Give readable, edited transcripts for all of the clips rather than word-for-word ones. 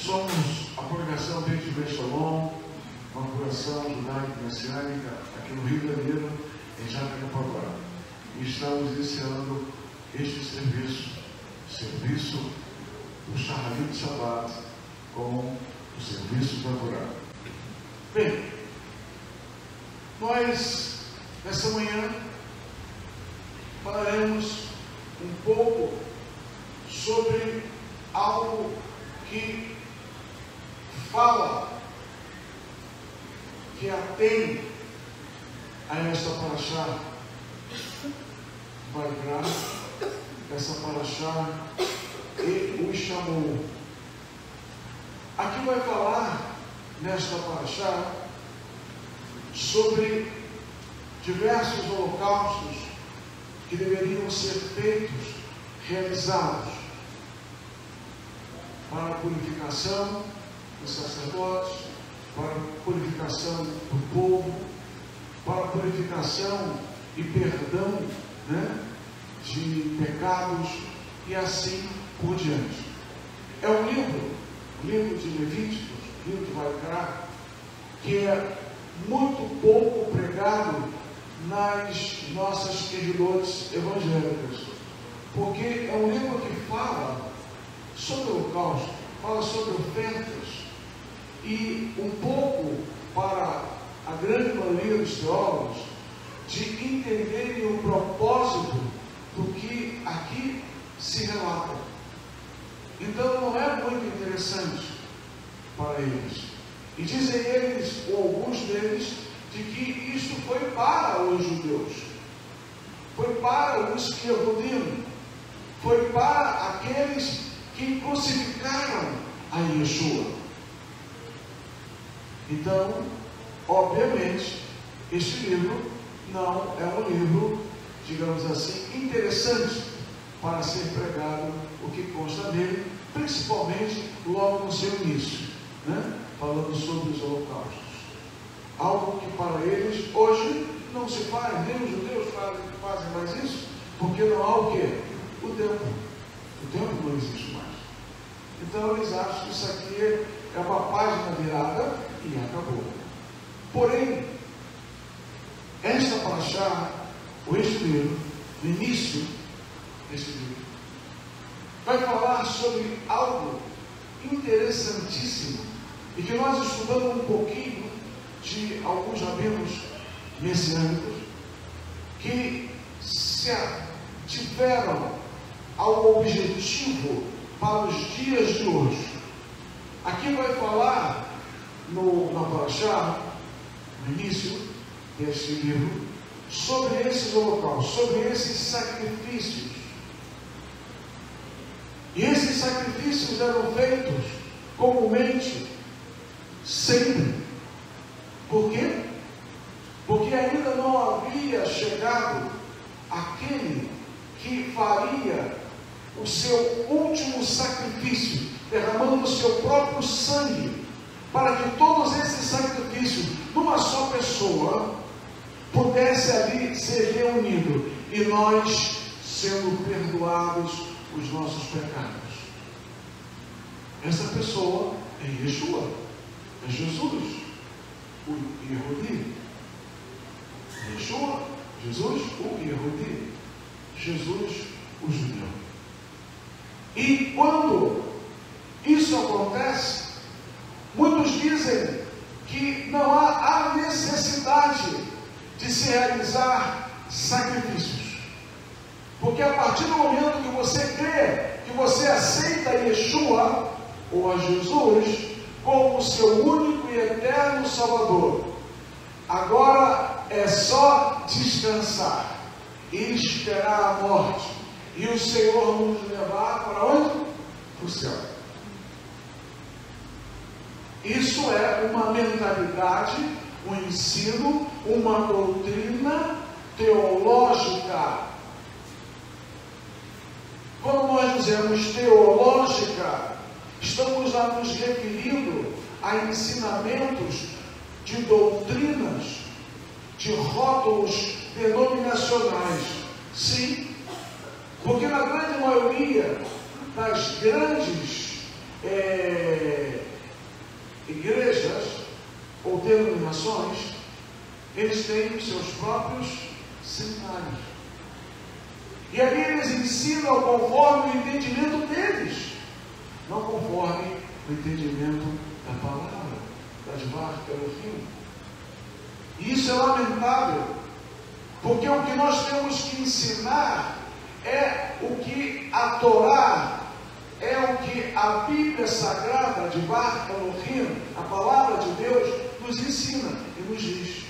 Somos a congregação Beit Shalom, uma congregação judaico-messiânica aqui no Rio de Janeiro, em Jacarepaguá. E estamos iniciando este serviço do Shaharit Shabbat com o serviço da Torá. Bem, nós, nessa manhã, falaremos um pouco sobre algo que fala, que atém a esta paraxá, Vaikra, essa paraxá, e o chamou. Aqui vai falar, nesta paraxá, sobre diversos holocaustos que deveriam ser feitos, realizados, para a purificação dos sacerdotes, para a purificação do povo, para a purificação e perdão, de pecados e assim por diante. É um livro de Levíticos, livro de Vaikra, que é muito pouco pregado nas nossas queridas evangélicas, porque é um livro que fala sobre o holocausto, fala sobre ofertas, e um pouco para a grande maioria dos teólogos de entenderem o propósito do que aqui se relata. Então não é muito interessante para eles. E dizem eles, ou alguns deles, de que isto foi para os judeus, foi para os que Yehudim, foi para aqueles que crucificaram a Yeshua. Então, obviamente, este livro não é um livro, digamos assim, interessante para ser pregado, o que consta nele, principalmente logo no seu início, falando sobre os holocaustos. Algo que para eles hoje não se faz, nem os judeus fazem mais isso, porque não há o quê? O templo. O templo não existe mais. Então eles acham que isso aqui é uma página virada e acabou. Porém, esta paraxá, ou este livro, no início deste livro, vai falar sobre algo interessantíssimo e que nós estudamos um pouquinho de alguns rabinos messiânicos que se tiveram ao objetivo para os dias de hoje. Aqui vai falar na paraxá, no início deste livro, sobre esses holocaustos, sobre esses sacrifícios. E esses sacrifícios eram feitos comumente, sempre. Por quê? Porque ainda não havia chegado aquele que faria o seu último sacrifício, derramando o seu próprio sangue, para que todos esses sacrifícios, numa só pessoa, pudesse ali ser reunido, e nós sendo perdoados os nossos pecados. Essa pessoa é Yeshua, é Jesus, o Yehudi. Yeshua, Jesus, o Yehudi. Jesus, o judeu. E quando isso acontece, muitos dizem que não há a necessidade de se realizar sacrifícios, porque a partir do momento que você crê, que você aceita Yeshua, ou a Jesus, como seu único e eterno Salvador, agora é só descansar e esperar a morte, e o Senhor nos levar para onde? Para o céu. Isso é uma mentalidade, um ensino, uma doutrina teológica. Quando nós dizemos teológica, estamos a nos referindo a ensinamentos de doutrinas, de rótulos denominacionais. Sim, porque na grande maioria das grandes igrejas ou denominações, eles têm os seus próprios seminários. E ali eles ensinam conforme o entendimento deles, não conforme o entendimento da palavra, da Dvar Elohim. E isso é lamentável, porque o que nós temos que ensinar é o que a Torá, é o que a Bíblia Sagrada, Dvar Elohim, a palavra de Deus, nos ensina e nos diz.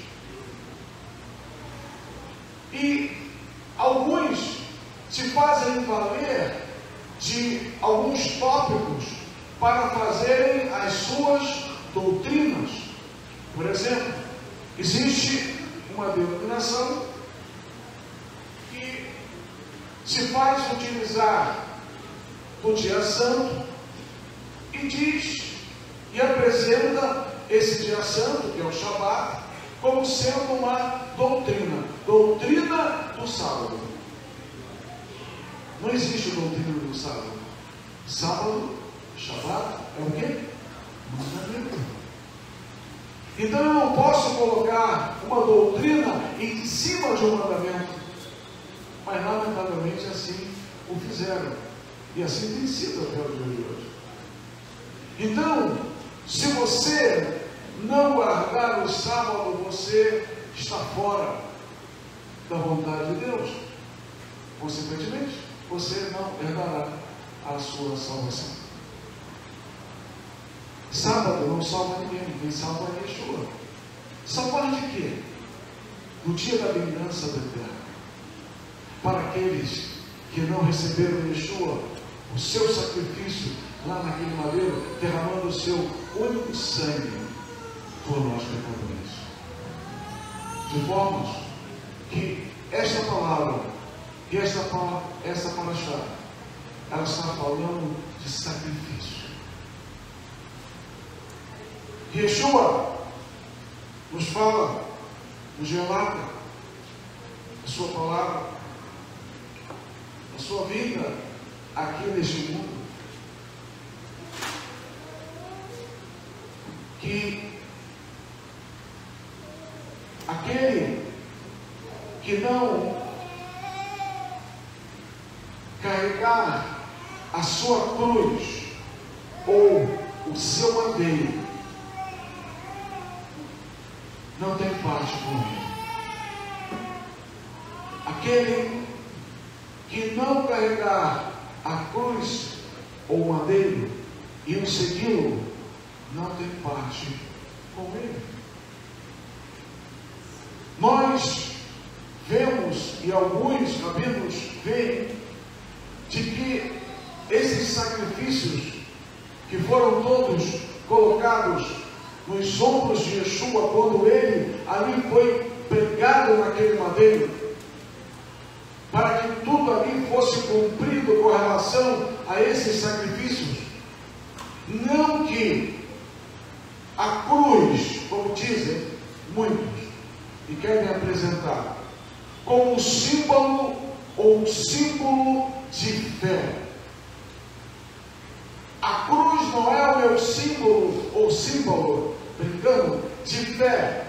E alguns se fazem valer de alguns tópicos para fazerem as suas doutrinas. Por exemplo, existe uma denominação que se faz utilizar do dia santo e diz e apresenta esse dia santo, que é o Shabat, como sendo uma doutrina do sábado. Não existe doutrina do sábado. Sábado, Shabat, é o quê? Mandamento. Então eu não posso colocar uma doutrina em cima de um mandamento, mas lamentavelmente assim o fizeram, e assim tem sido até o dia de hoje. Então, se você não guardar o sábado, você está fora da vontade de Deus. Consequentemente, você não herdará a sua salvação. Sábado não salva ninguém, quem salva é Yeshua. Salvar de quê? No dia da vingança do Eterno. Para aqueles que não receberam Yeshua, o seu sacrifício lá naquele madeiro, derramando o seu único sangue por nós pecadores. De forma que esta palavra, e essa paraxá, ela está falando de sacrifício. Yeshua nos fala, nos relata a sua palavra, a sua vida aqui neste mundo, que aquele que não carregar a sua cruz ou o seu madeiro não tem parte com ele. Aquele que não carregar a cruz ou o madeiro e o segui-lo não tem parte com ele. Nós vemos, e alguns rabinos veem, de que esses sacrifícios que foram todos colocados nos ombros de Yeshua, quando ele ali foi pregado naquele madeiro, para que tudo ali fosse cumprido com relação a esses sacrifícios, não que a cruz, como dizem muitos, e querem apresentar, como símbolo ou símbolo de fé. A cruz não é o meu símbolo ou símbolo, brincando, de fé.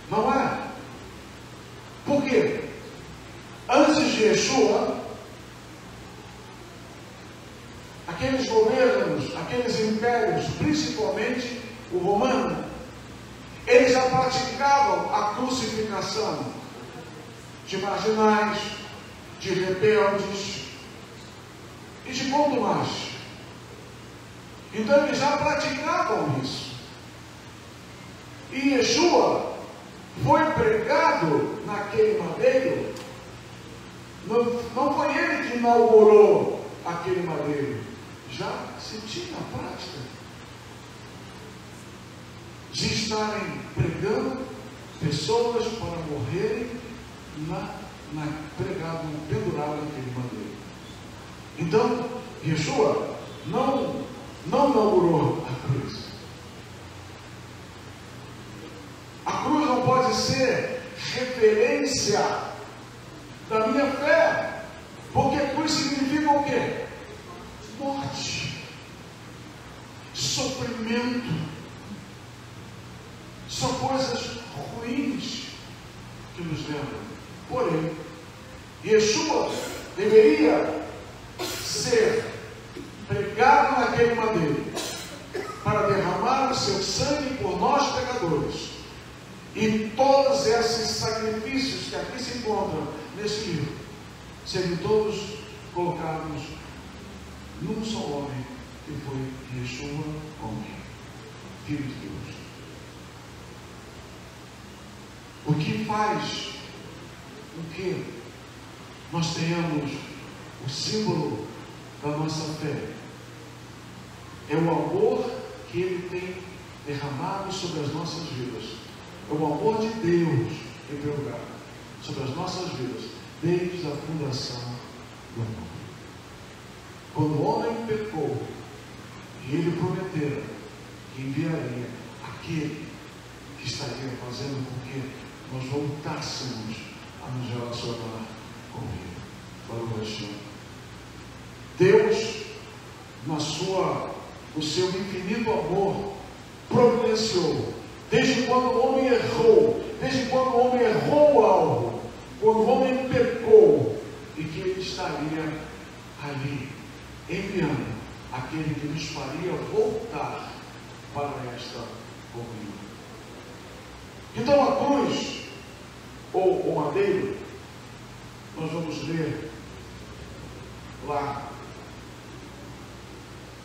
Não é. Por quê? Antes de Yeshua, aqueles governos, aqueles impérios, principalmente o romano, eles já praticavam a crucificação de marginais, de rebeldes e de muito mais. Então eles já praticavam isso. E Yeshua foi pregado naquele madeiro. Não foi ele que inaugurou aquele madeiro. Já se tinha a prática de estarem pregando pessoas para morrerem pregado, pendurado naquele madeiro. Então, Yeshua não inaugurou a cruz. A cruz não pode ser referência da minha fé, porque cruz significa o quê? Morte. sofrimento, são coisas ruins que nos lembram. Porém, Yeshua deveria ser pregado naquele madeiro para derramar o seu sangue por nós pecadores. E todos esses sacrifícios que aqui se encontram nesse livro serem todos colocados num só homem, que foi Yeshua, homem, Filho de Deus. O que faz com que nós tenhamos o símbolo da nossa fé é o amor que Ele tem derramado sobre as nossas vidas. É o amor de Deus, em primeiro lugar, sobre as nossas vidas, desde a fundação do mundo. Quando o homem pecou, e Ele prometera que enviaria aquele que estaria fazendo com que nós voltássemos a nos relacionar com Ele. Para o Senhor. Deus, no seu infinito amor, providenciou, desde quando o homem errou algo, quando o homem pecou, e que Ele estaria ali, enviando aquele que nos faria voltar para esta comunhão. Então a cruz, ou o madeiro, nós vamos ler lá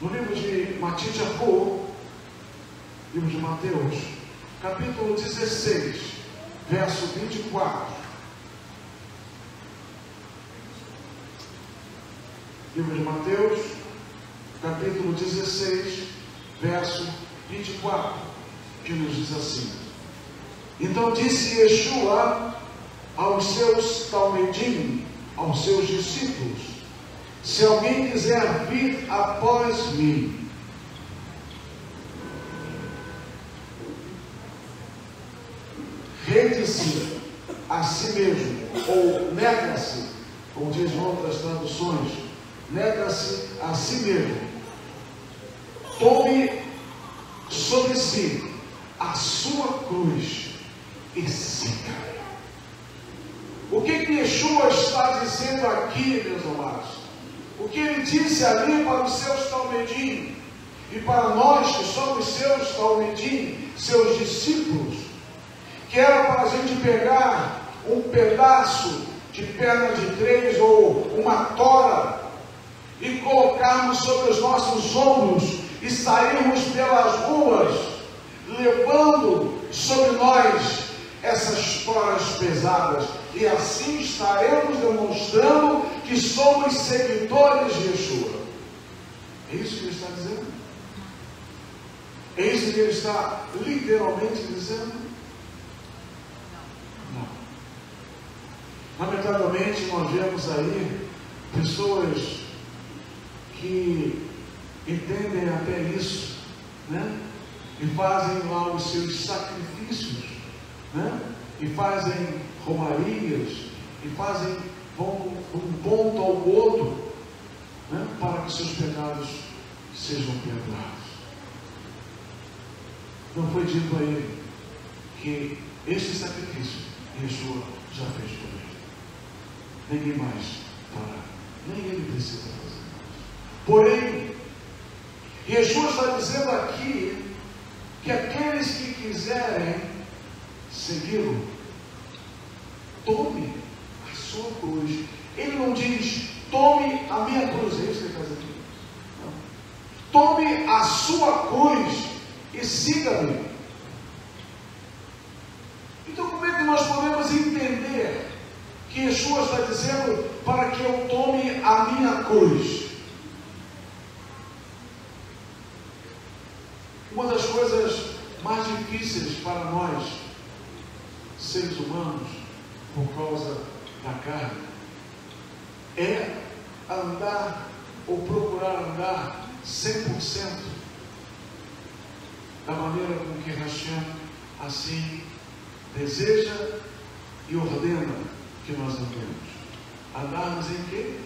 no livro de livro de Mateus, capítulo 16, verso 24. Livro de Mateus, capítulo 16, verso 24, que nos diz assim: Então disse Yeshua aos seus talmidim, aos seus discípulos: Se alguém quiser vir após mim, rende-se a si mesmo, ou nega-se, como diz em outras traduções, nega-se a si mesmo, tome sobre si a sua cruz e siga. O que Yeshua está dizendo aqui, meus amados? O que Ele disse ali para os seus talmidim e para nós que somos seus talmidim, seus discípulos, que era para a gente pegar um pedaço de perna de três ou uma tora e colocarmos sobre os nossos ombros e sairmos pelas ruas levando sobre nós essas toras pesadas, e assim estaremos demonstrando que somos seguidores de Yeshua. É isso que Ele está dizendo? É isso que Ele está literalmente dizendo? Não. Lamentavelmente nós vemos aí pessoas que entendem até isso, né? E fazem lá os seus sacrifícios, né? E fazem romarias, e vão de um ponto ao outro, né? Para que seus pecados sejam perdoados. Não foi dito a ele que este sacrifício Yeshua já fez por ele. Ninguém mais fará, nem ele precisa fazer. Porém, Yeshua está dizendo aqui que aqueles que quiserem segui-lo, tome a sua cruz. Ele não diz, tome a minha cruz, é isso que ele faz aqui. Não. Tome a sua cruz e siga-me. Então, como é que nós podemos entender que Yeshua está dizendo para que eu tome a minha cruz? Uma das coisas mais difíceis para nós, seres humanos, por causa da carne, é andar ou procurar andar 100% da maneira com que Hashem assim deseja e ordena que nós andemos. Andarmos em quê?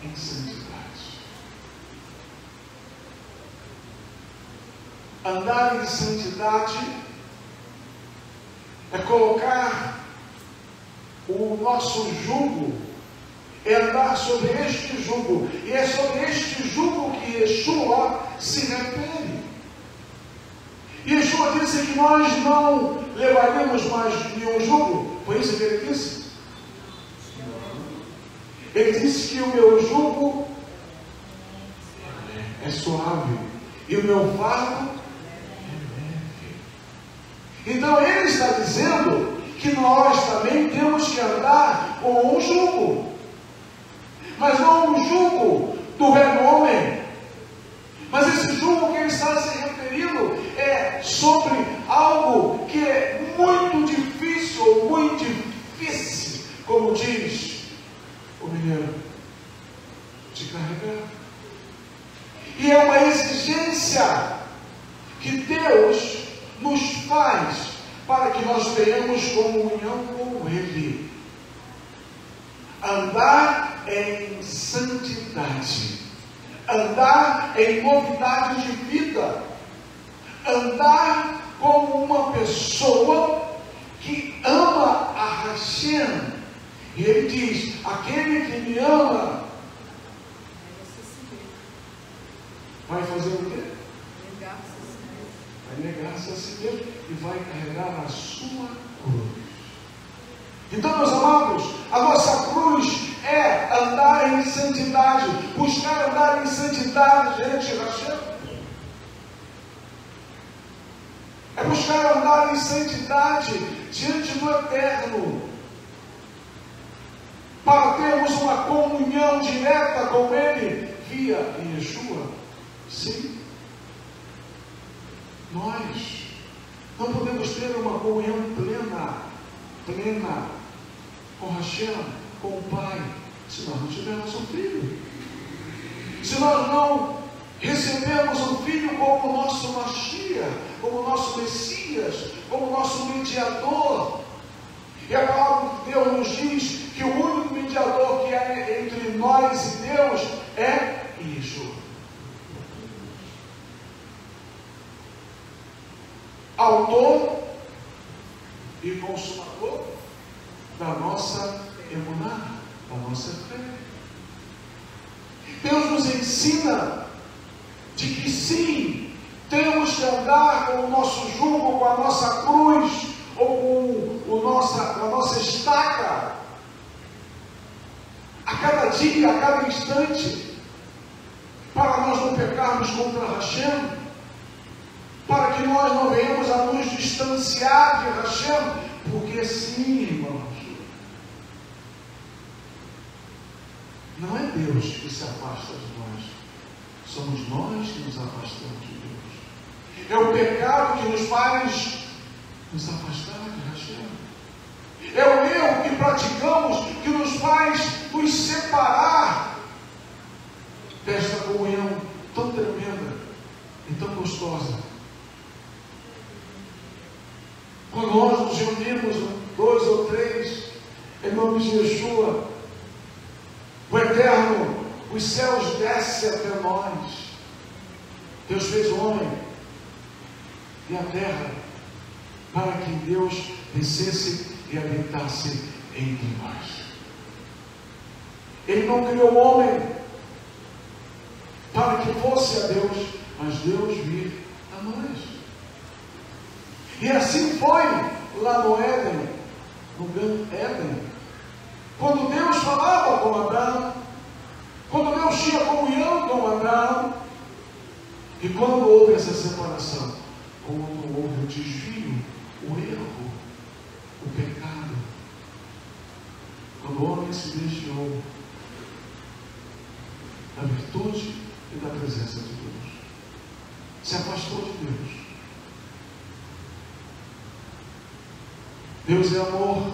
Em santidade. Andar em santidade é colocar o nosso jugo, é andar sobre este jugo, e é sobre este jugo que Yeshua se refere. Yeshua disse que nós não levaríamos mais nenhum jugo. Foi isso que ele disse? Ele disse que o meu jugo é suave e o meu fardo é leve. Então ele está dizendo que nós também temos que andar com um jugo, mas não um jugo do velho homem, mas esse jugo que ele está se referindo é sobre algo que é muito difícil, como diz o mineiro, de carregar. E é uma exigência que Deus nos faz para que nós tenhamos comunhão com Ele. Andar em santidade, andar em novidade de vida, andar como uma pessoa que ama a Hashem. E ele diz: aquele que me ama vai fazer o quê? Vai negar-se a si mesmo e vai carregar a sua cruz. Então, meus amados, a nossa cruz é andar em santidade, buscar andar em santidade diante de Hashem. É buscar andar em santidade diante do Eterno, para termos uma comunhão direta com Ele via Yeshua. Sim, nós não podemos ter uma comunhão plena com Hashem, com o Pai, se nós não tivermos um filho, se nós não recebemos um filho como nosso Mashiach, como nosso Messias, como nosso mediador. E a palavra de Deus nos diz que o único mediador que é entre nós e Deus é Yeshua. Autor e consumador da nossa emuná, da nossa fé. Deus nos ensina de que sim, temos que andar com o nosso jugo, com a nossa cruz, ou com a nossa estaca, a cada dia, a cada instante, para nós não pecarmos contra Hashem, para que nós não venhamos a nos distanciar de Hashem, porque sim, irmãos, não é Deus que se afasta de nós, somos nós que nos afastamos de Deus. É o pecado que nos faz nos afastar de Hashem. É o erro que praticamos que nos faz nos separar desta comunhão tão tremenda e tão gostosa. Quando nós nos reunimos, 2 ou 3, em nome de Yeshua, o Eterno, os céus descem até nós. Deus fez o homem e a terra para que Deus descesse e habitasse entre nós. Ele não criou o homem para que fosse a Deus, mas Deus vir a nós. E assim foi lá no Éden, no Gan Éden, quando Deus falava com Abraão, quando Deus tinha comunhão com Abraão, e quando houve essa separação, quando houve o desvio, o erro, o pecado, quando o homem se desviou da virtude e da presença de Deus, se afastou de Deus. Deus é amor,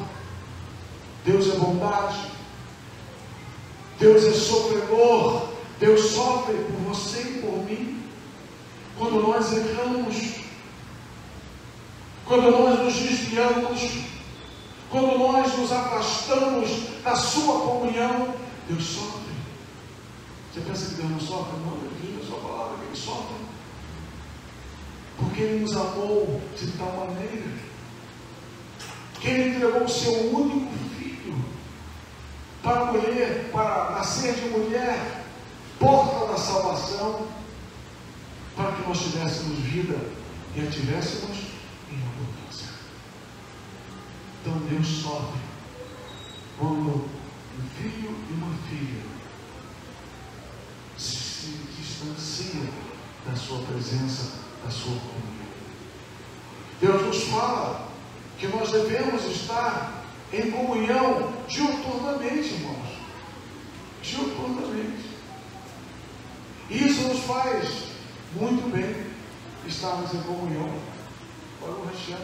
Deus é bondade, Deus é sofredor, Deus sofre por você e por mim. Quando nós erramos, quando nós nos desviamos, quando nós nos afastamos da sua comunhão, Deus sofre. Você pensa que Deus não sofre? Não, Ele diz a sua palavra que Ele sofre. porque Ele nos amou de tal maneira que Ele entregou o seu único filho para nascer de mulher, porta da salvação, para que nós tivéssemos vida e a tivéssemos em abundância. Então Deus sofre quando um filho e uma filha se distanciam da sua presença, da sua comunhão. Deus nos fala que nós devemos estar em comunhão diuturnamente, irmãos. Diuturnamente. Isso nos faz muito bem estarmos em comunhão. Olha o recheio.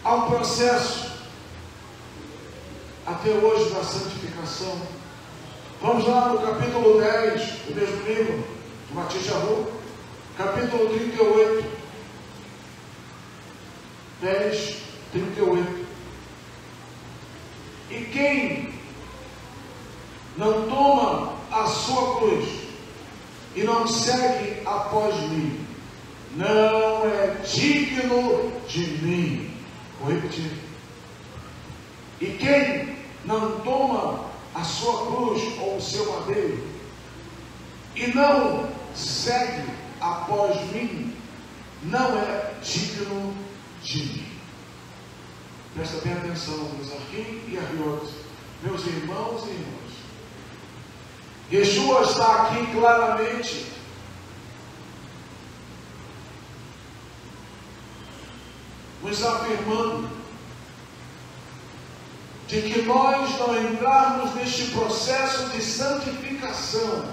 Há um processo até hoje da santificação. Vamos lá no capítulo 10 do mesmo livro de Matias Arru, capítulo 38, 10, 38. E quem não toma a sua cruz e não segue após mim, não é digno de mim. Vou repetir. E quem não toma a sua cruz ou o seu madeiro e não segue após mim, não é digno de mim. Presta bem atenção, meus aqui e ariotos, meus irmãos e irmãs. Yeshua está aqui claramente nos afirmando de que nós não entrarmos neste processo de santificação,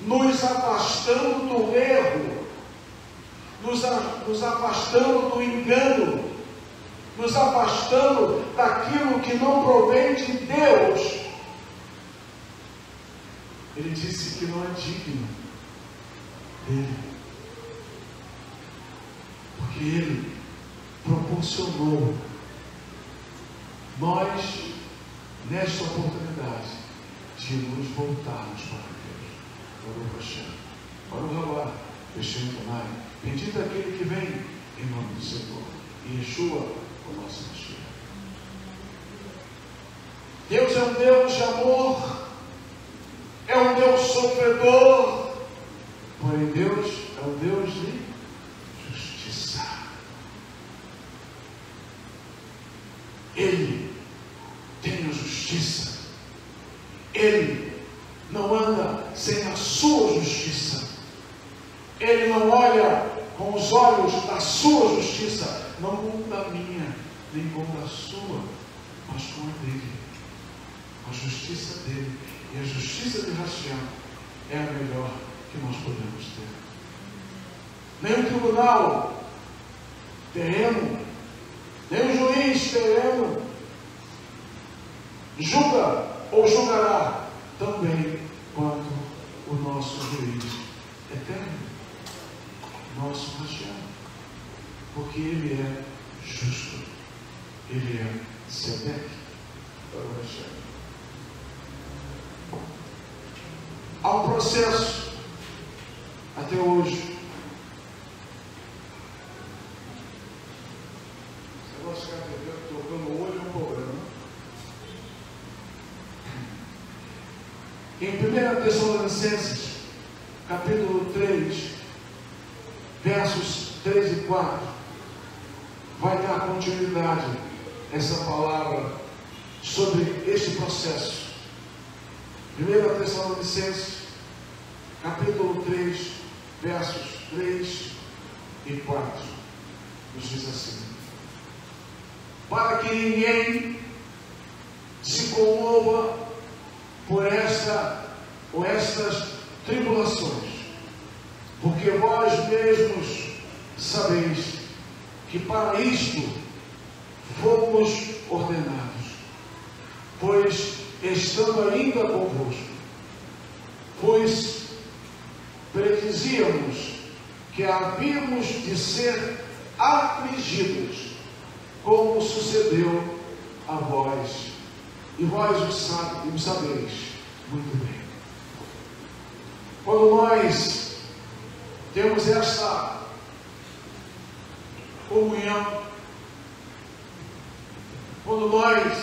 nos afastando do erro, nos afastando do engano, nos afastando daquilo que não provém de Deus. Ele disse que não é digno dele, porque ele proporcionou nós, nesta oportunidade, de nos voltarmos para Deus. Para o Hashem, para o Rabá, Hashem Tanai, bendito aquele que vem em nome do Senhor, e Yeshua, o nosso Hashem. Deus é um Deus de amor, é um Deus sofredor, porém Deus é um Deus de justiça. Ele tem a justiça. Ele não anda sem a sua justiça. Ele não olha com os olhos da sua justiça, não com a minha, nem com a sua, mas com a dele. A justiça dele. E a justiça de Hashem é a melhor que nós podemos ter. Nem o tribunal terreno, nem o juiz terreno julga ou julgará tão bem quanto o nosso juiz eterno, nosso Hashem, porque ele é justo, ele é Sedek para o Hashem. Há um processo até hoje. Se eu ficar tocando o olho é um problema. Em 1 Tessalonicenses, capítulo 3, versos 3 e 4, vai dar continuidade a essa palavra sobre este processo. 1 Tessalonicenses, capítulo 3, versos 3 e 4, nos diz assim: para que ninguém se comova por esta ou estas tribulações, porque vós mesmos sabeis que para isto fomos ordenados, pois estando ainda convosco, pois predizíamos que havíamos de ser afligidos, como sucedeu a vós, e vós o sabeis, muito bem. Quando nós temos esta comunhão, quando nós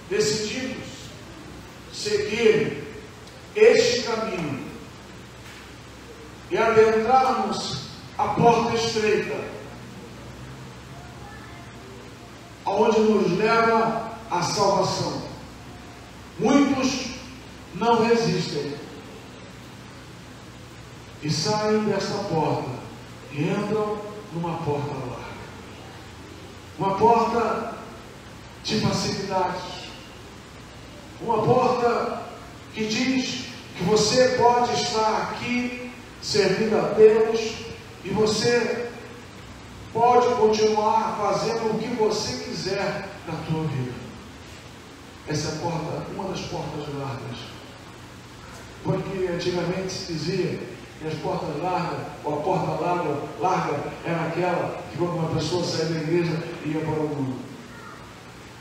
decidimos seguir este caminho e adentrarmos a porta estreita, aonde nos leva à salvação, muitos não resistem e saem desta porta e entram numa porta larga, uma porta de facilidades, uma porta que diz que você pode estar aqui servindo a Deus e você pode continuar fazendo o que você quiser na tua vida. Essa é a porta, uma das portas largas, porque antigamente se dizia que as portas largas, ou a porta larga era aquela que quando uma pessoa saía da igreja ia para o mundo.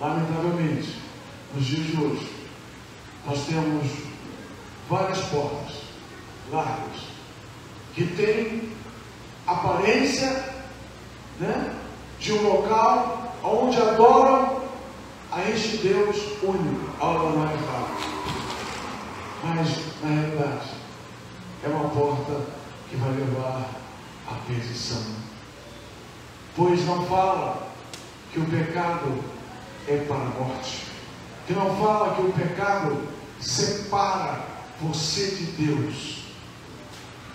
Lamentavelmente, nos dias de hoje, nós temos várias portas largas que têm aparência, né, de um local onde adoram a este Deus único, ao Almighty. Mas, na realidade, é uma porta que vai levar à perdição. Pois não fala que o pecado é para a morte, que não fala que o pecado separa você de Deus,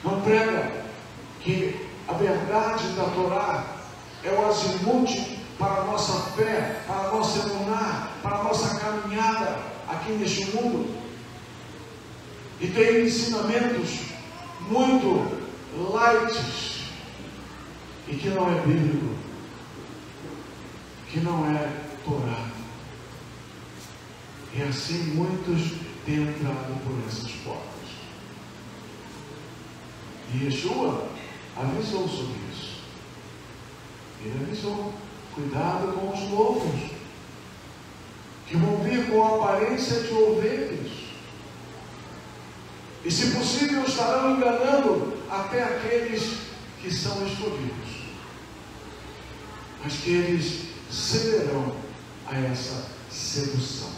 não prega que a verdade da Torá é o azimuth para a nossa fé, para a nossa emuná, para a nossa caminhada aqui neste mundo, e tem ensinamentos muito light e que não é bíblico, que não é Torá. E assim muitos têm entrado por essas portas. E Yeshua avisou sobre isso. Ele avisou: cuidado com os lobos, que vão vir com a aparência de ovelhas, e se possível estarão enganando até aqueles que são escolhidos, mas que eles cederão a essa sedução.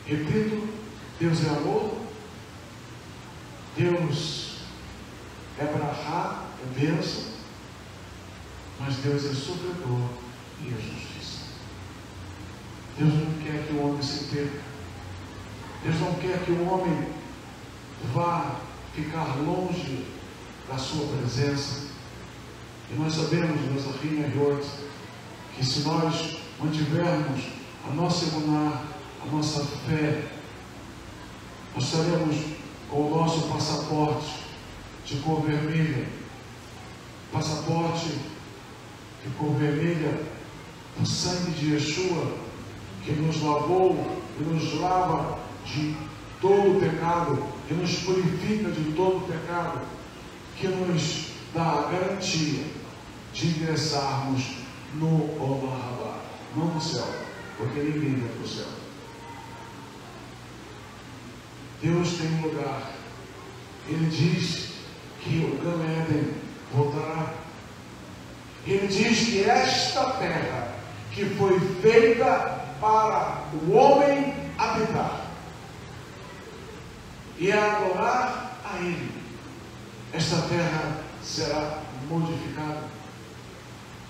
Repito, Deus é amor, Deus é brahá, é bênção, mas Deus é sofredor e é justiça. Deus não quer que o homem se perca. Deus não quer que o homem vá ficar longe da sua presença. E nós sabemos, nossa Rinha York, que se nós mantivermos a nossa emuná, a nossa fé, nós estaremos com o nosso passaporte de cor vermelha, passaporte de cor vermelha, o sangue de Yeshua, que nos lavou e nos lava de todo o pecado, que nos purifica de todo o pecado, que nos dá a garantia de ingressarmos no Olam, não no céu, porque ninguém vai para o céu. Deus tem um lugar. Ele diz que o Gan Eden voltará. Ele diz que esta terra que foi feita para o homem habitar e adorar a Ele, esta terra será modificada.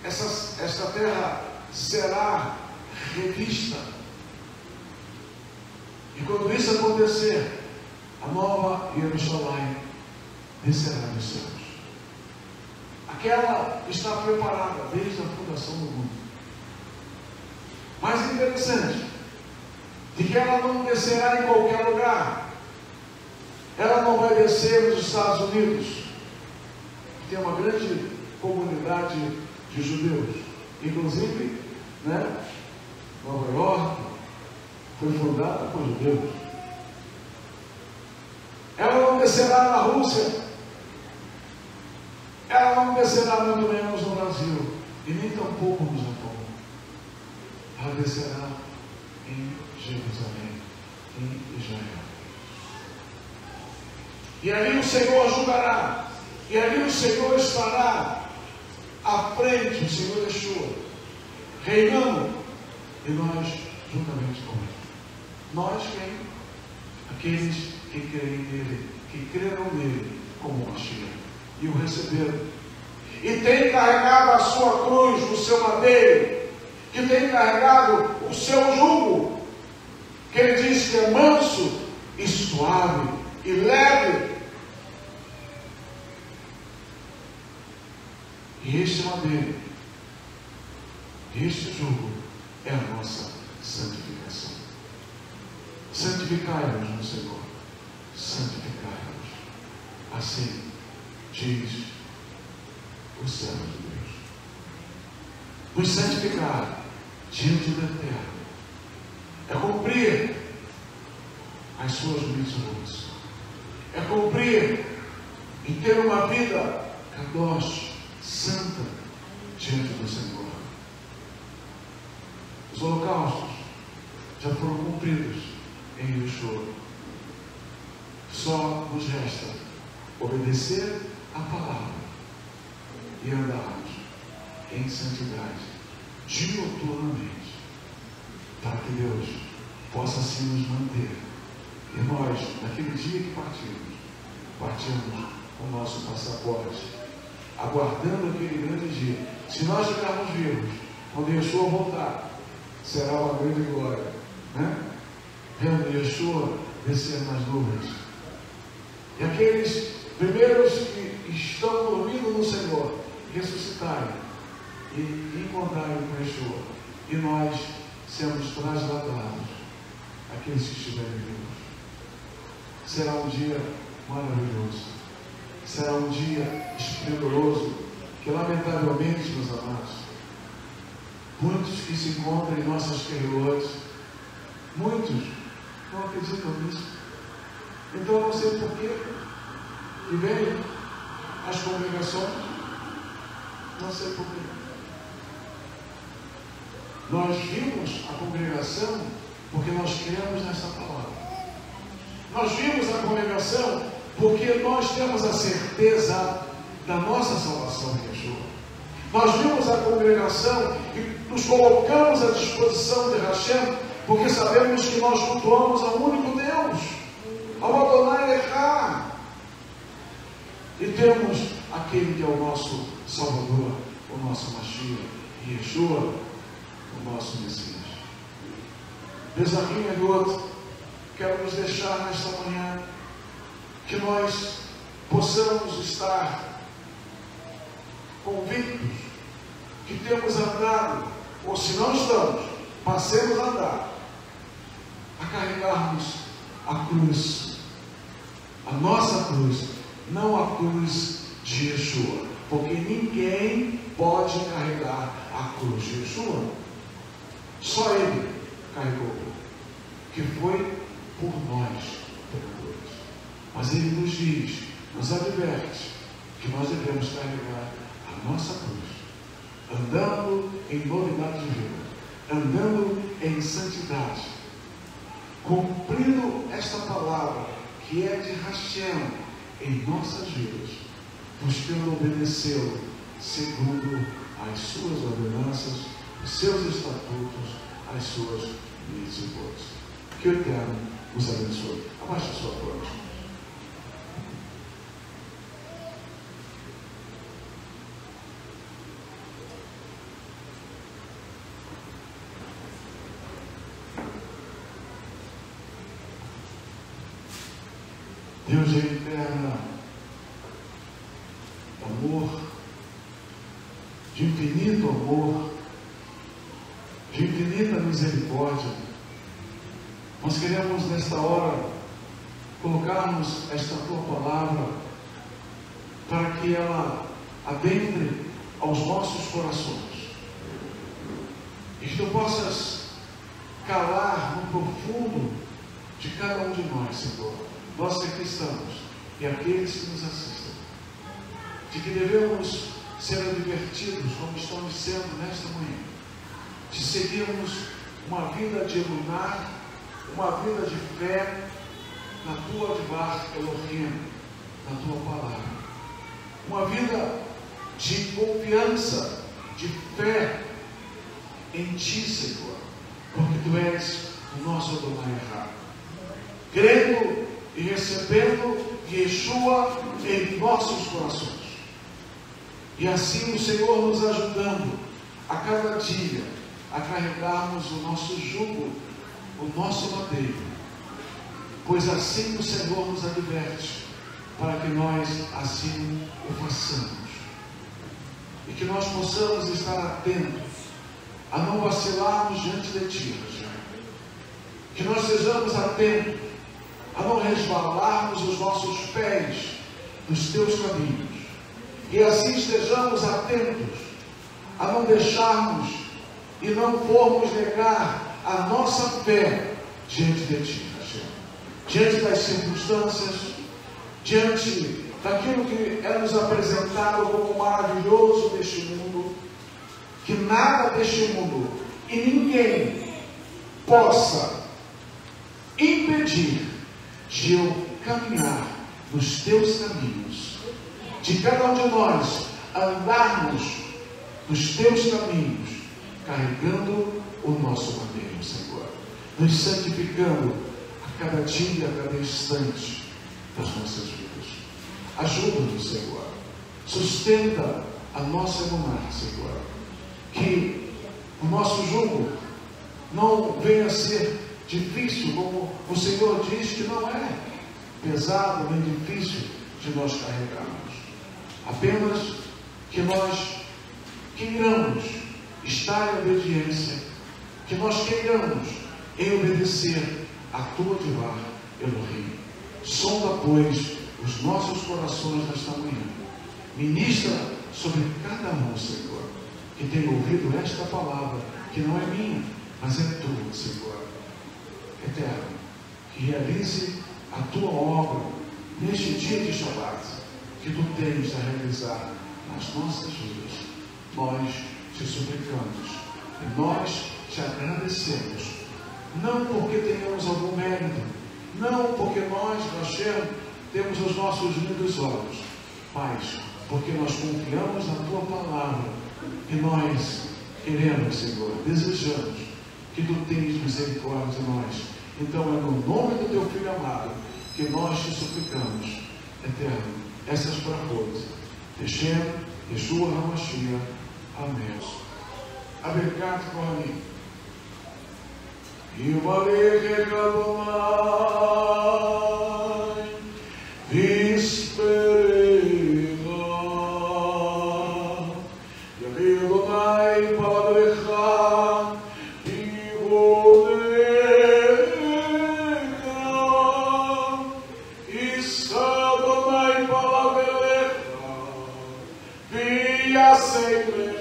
Esta terra será revista. E quando isso acontecer, a nova Jerusalém descerá dos céus. Aquela está preparada desde a fundação do mundo. Mais interessante, de que ela não descerá em qualquer lugar. Ela não vai descer nos Estados Unidos, que tem uma grande comunidade de judeus. Inclusive, Nova York foi fundada por judeus. Ela não descerá na Rússia. Ela não descerá muito menos no Brasil, e nem tampouco no Japão. Ela descerá em Jerusalém, em Israel. E ali o Senhor julgará, e ali o Senhor estará à frente, o Senhor Yeshua, reinando, e nós juntamente com Ele. Nós quem? Aqueles que creem nele, que creram nele como Mashiach, e o receberam. E tem carregado a sua cruz no seu madeiro, que tem carregado o seu jugo, que ele diz que é manso e suave e leve. E este madeiro, este jugo é a nossa santificação. Santificai-vos no Senhor, santificai-vos. Assim diz o servo de Deus. Nos santificar diante do Eterno é cumprir as suas mitzvot, é cumprir e ter uma vida kadosh, santa, diante do Senhor. Os holocaustos já foram cumpridos em Yeshua. Só nos resta obedecer a palavra e andarmos em santidade diuturnamente, para que Deus possa assim nos manter. E nós, naquele dia que partimos com o nosso passaporte, aguardando aquele grande dia. Se nós ficarmos vivos, quando Yeshua voltar, será uma grande glória, né? Vendo Yeshua descer nas nuvens. E aqueles primeiros que estão dormindo no Senhor, ressuscitarem e encontrarem com Yeshua, e nós sermos trasladados, aqueles que estiverem vivos. Será um dia maravilhoso, será um dia esplendoroso, que lamentavelmente, meus amados, muitos que se encontram em nossas queridas, muitos não acreditam nisso. Então eu não sei porquê que vem as congregações, não sei porquê. Nós vimos a congregação porque nós cremos nessa palavra. Nós vimos a congregação porque nós temos a certeza da nossa salvação em Yeshua. Nós vimos a congregação e nos colocamos à disposição de Hashem, porque sabemos que nós cultuamos ao único Deus, ao Adonai Echad. E temos aquele que é o nosso Salvador, o nosso Mashiach, Yeshua, o nosso Messias. Bezahim Eliot, quero nos deixar nesta manhã que nós possamos estar convictos que temos andado, ou se não estamos, passemos a andar, a carregarmos a cruz, a nossa cruz, não a cruz de Yeshua, porque ninguém pode carregar a cruz de Yeshua, só Ele carregou, que foi por nós, pecadores. Mas Ele nos diz, nos adverte, que nós devemos carregar a nossa cruz, andando em novidade de vida, andando em santidade, cumprindo esta palavra que é de Hashem em nossas vidas, buscando obedecê-lo segundo as suas ordenanças, os seus estatutos, as suas mitzvot. Que o Eterno nos abençoe. Abaixe a sua fronte. Deus é eterno, amor, de infinito amor, de infinita misericórdia. Nós queremos nesta hora colocarmos esta tua palavra para que ela adentre aos nossos corações e que tu possas calar no profundo de cada um de nós, Senhor, nós que aqui estamos e aqueles que nos assistem, de que devemos ser advertidos como estamos sendo nesta manhã, de seguirmos uma vida de emunar, uma vida de fé na tua Advar Elohim, na tua palavra. Uma vida de confiança, de fé em ti, Senhor, porque tu és o nosso Adonai Errado. Crendo e recebendo Yeshua em nossos corações. E assim o Senhor nos ajudando a cada dia a carregarmos o nosso jugo, o nosso madeiro. Pois assim o Senhor nos adverte, para que nós assim o façamos. E que nós possamos estar atentos a não vacilarmos diante de ti, Rogério. Que nós sejamos atentos a não resvalarmos os nossos pés dos teus caminhos. E assim estejamos atentos a não deixarmos e não formos negar a nossa fé diante de ti, Rogério. Diante das circunstâncias, diante daquilo que é nos apresentado como maravilhoso deste mundo, que nada deste mundo e ninguém possa impedir de eu caminhar nos teus caminhos, de cada um de nós andarmos nos teus caminhos, carregando o nosso madeiro, Senhor, nos santificando a cada dia, a cada instante das nossas vidas. Ajuda-nos, Senhor, sustenta a nossa emuná, Senhor, que o nosso jugo não venha a ser difícil, como o Senhor diz que não é pesado nem difícil de nós carregarmos. Apenas que nós queiramos estar em obediência, que nós queiramos em obedecer a tua Advar Elohim. Sonda, pois, os nossos corações nesta manhã. Ministra sobre cada um, Senhor, que tem ouvido esta palavra, que não é minha, mas é tua, Senhor. Eterno, que realize a tua obra neste dia de Shabbat, que tu tens a realizar nas nossas vidas. Nós te suplicamos e nós te agradecemos, não porque tenhamos algum mérito, não porque nós, Hashem, temos os nossos lindos olhos, mas porque nós confiamos na tua palavra e nós queremos, Senhor, desejamos que tu tenhas misericórdia de nós. Então é no nome do teu Filho amado que nós te suplicamos, Eterno, essas brachot, Hashem, Yeshua HaMashiach, amém. Aberkat Kohanim. Yivarech Adonai, Visperena, Yavi Adonai Palavrecha, Ivonecha, Issa Adonai Palavrecha, Viyaseilecha.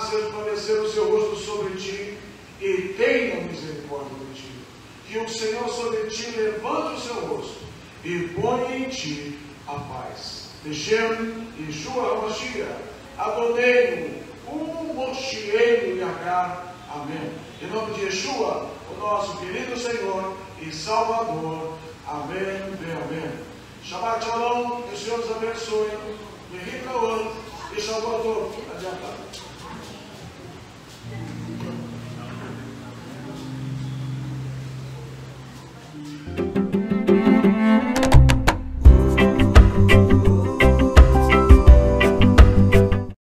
Resplandecer o seu rosto sobre ti e tenha misericórdia de ti. Que o Senhor sobre ti levante o seu rosto e ponha em ti a paz. Hashem, Yeshua HaMashiach, Adonai, Moshiach Yahá. Amém. Em nome de Yeshua, o nosso querido Senhor e Salvador. Amém, amém. Shabbat Shalom, que o Senhor nos abençoe. Mehikawan e Shalom. Adiantado.